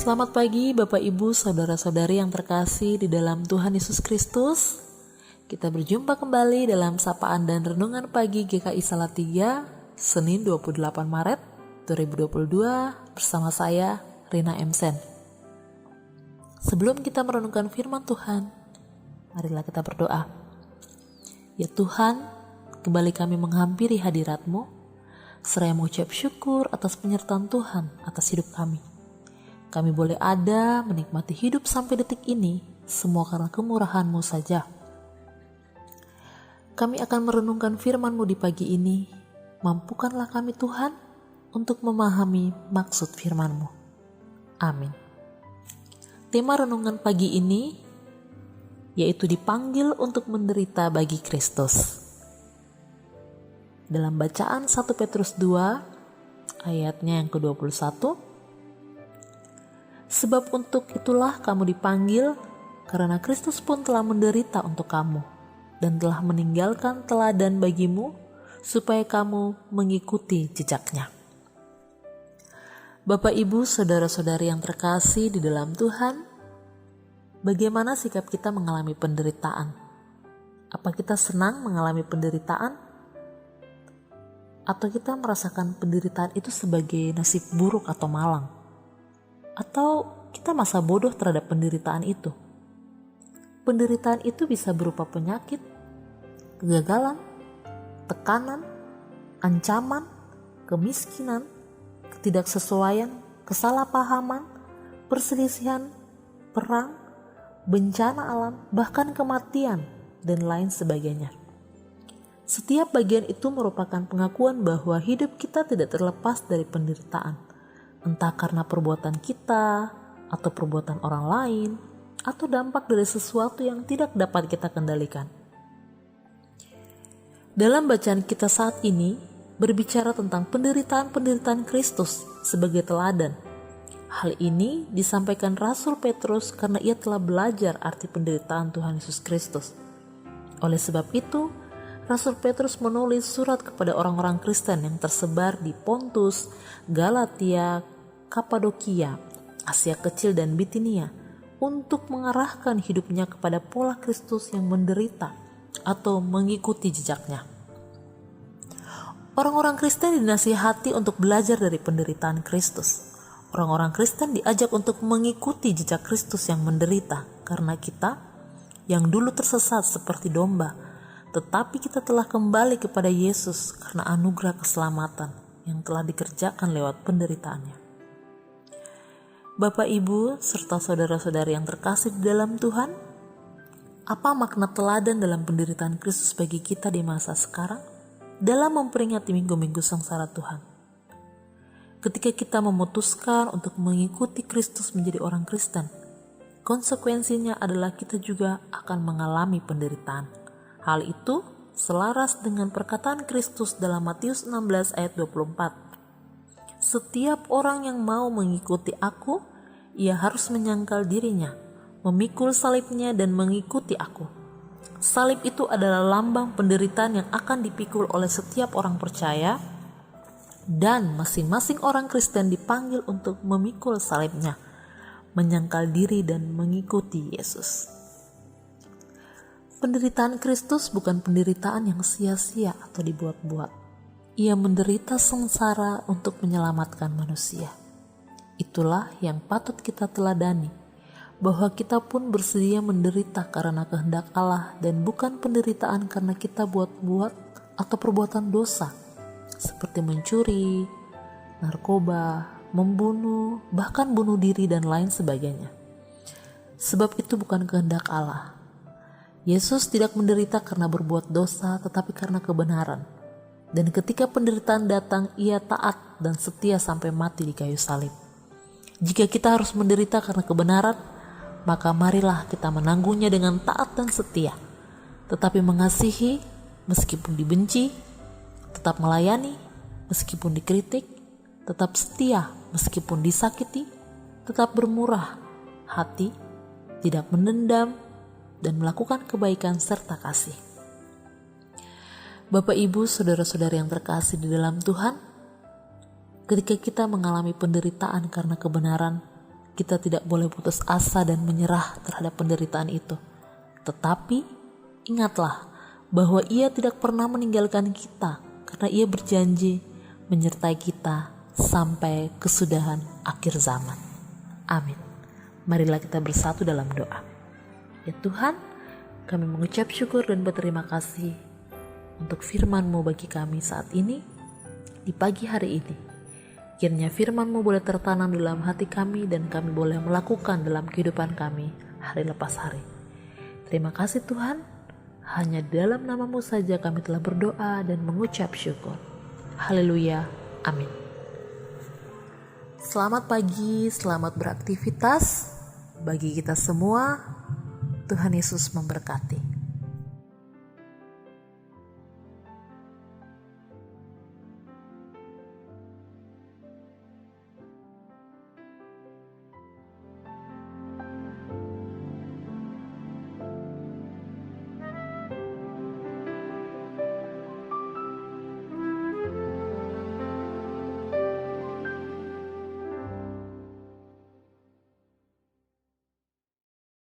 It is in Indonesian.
Selamat pagi Bapak Ibu Saudara-saudari yang terkasih di dalam Tuhan Yesus Kristus. Kita berjumpa kembali dalam sapaan dan renungan pagi GKI Salatiga, Senin 28 Maret 2022 bersama saya Rina Emsen. Sebelum kita merenungkan firman Tuhan, marilah kita berdoa. Ya Tuhan, kembali kami menghampiri hadirat-Mu, seraya mengucap syukur atas penyertaan Tuhan atas hidup kami. Kami boleh ada menikmati hidup sampai detik ini, semua karena kemurahan-Mu saja. Kami akan merenungkan firman-Mu di pagi ini. Mampukanlah kami Tuhan untuk memahami maksud firman-Mu. Amin. Tema renungan pagi ini yaitu dipanggil untuk menderita bagi Kristus. Dalam bacaan 1 Petrus 2 ayatnya yang ke-21, sebab untuk itulah kamu dipanggil, karena Kristus pun telah menderita untuk kamu, dan telah meninggalkan teladan bagimu, supaya kamu mengikuti jejaknya. Bapak, Ibu, Saudara-saudari yang terkasih di dalam Tuhan, bagaimana sikap kita mengalami penderitaan? Apa kita senang mengalami penderitaan? Atau kita merasakan penderitaan itu sebagai nasib buruk atau malang? Atau kita masa bodoh terhadap penderitaan itu? Penderitaan itu bisa berupa penyakit, kegagalan, tekanan, ancaman, kemiskinan, ketidaksesuaian, kesalahpahaman, perselisihan, perang, bencana alam, bahkan kematian, dan lain sebagainya. Setiap bagian itu merupakan pengakuan bahwa hidup kita tidak terlepas dari penderitaan. Entah karena perbuatan kita, atau perbuatan orang lain, atau dampak dari sesuatu yang tidak dapat kita kendalikan. Dalam bacaan kita saat ini, berbicara tentang penderitaan-penderitaan Kristus sebagai teladan. Hal ini disampaikan Rasul Petrus karena ia telah belajar arti penderitaan Tuhan Yesus Kristus. Oleh sebab itu, Rasul Petrus menulis surat kepada orang-orang Kristen yang tersebar di Pontus, Galatia, Kapadokia, Asia Kecil dan Bitinia untuk mengarahkan hidupnya kepada pola Kristus yang menderita atau mengikuti jejaknya. Orang-orang Kristen dinasihati untuk belajar dari penderitaan Kristus. Orang-orang Kristen diajak untuk mengikuti jejak Kristus yang menderita karena kita yang dulu tersesat seperti domba, tetapi kita telah kembali kepada Yesus karena anugerah keselamatan yang telah dikerjakan lewat penderitaannya. Bapak, Ibu, serta saudara-saudari yang terkasih di dalam Tuhan, apa makna teladan dalam penderitaan Kristus bagi kita di masa sekarang dalam memperingati minggu-minggu sengsara Tuhan? Ketika kita memutuskan untuk mengikuti Kristus menjadi orang Kristen, konsekuensinya adalah kita juga akan mengalami penderitaan. Hal itu selaras dengan perkataan Kristus dalam Matius 16 ayat 24. Setiap orang yang mau mengikuti aku, ia harus menyangkal dirinya, memikul salibnya dan mengikuti aku. Salib itu adalah lambang penderitaan yang akan dipikul oleh setiap orang percaya, dan masing-masing orang Kristen dipanggil untuk memikul salibnya, menyangkal diri dan mengikuti Yesus. Penderitaan Kristus bukan penderitaan yang sia-sia atau dibuat-buat. Ia menderita sengsara untuk menyelamatkan manusia. Itulah yang patut kita teladani, bahwa kita pun bersedia menderita karena kehendak Allah dan bukan penderitaan karena kita buat-buat atau perbuatan dosa, seperti mencuri, narkoba, membunuh, bahkan bunuh diri dan lain sebagainya. Sebab itu bukan kehendak Allah. Yesus tidak menderita karena berbuat dosa, tetapi karena kebenaran. Dan ketika penderitaan datang, ia taat dan setia sampai mati di kayu salib. Jika kita harus menderita karena kebenaran, maka marilah kita menanggungnya dengan taat dan setia, tetapi mengasihi meskipun dibenci, tetap melayani meskipun dikritik, tetap setia meskipun disakiti, tetap bermurah hati, tidak menendam, dan melakukan kebaikan serta kasih. Bapak, Ibu, Saudara-saudari yang terkasih di dalam Tuhan, ketika kita mengalami penderitaan karena kebenaran, kita tidak boleh putus asa dan menyerah terhadap penderitaan itu. Tetapi ingatlah bahwa Ia tidak pernah meninggalkan kita, karena Ia berjanji menyertai kita sampai kesudahan akhir zaman. Amin. Marilah kita bersatu dalam doa. Ya Tuhan, kami mengucap syukur dan berterima kasih untuk firman-Mu bagi kami saat ini, di pagi hari ini. Kiranya firman-Mu boleh tertanam dalam hati kami dan kami boleh melakukan dalam kehidupan kami hari lepas hari. Terima kasih Tuhan, hanya dalam nama-Mu saja kami telah berdoa dan mengucap syukur. Haleluya, amin. Selamat pagi, selamat beraktivitas bagi kita semua. Tuhan Yesus memberkati.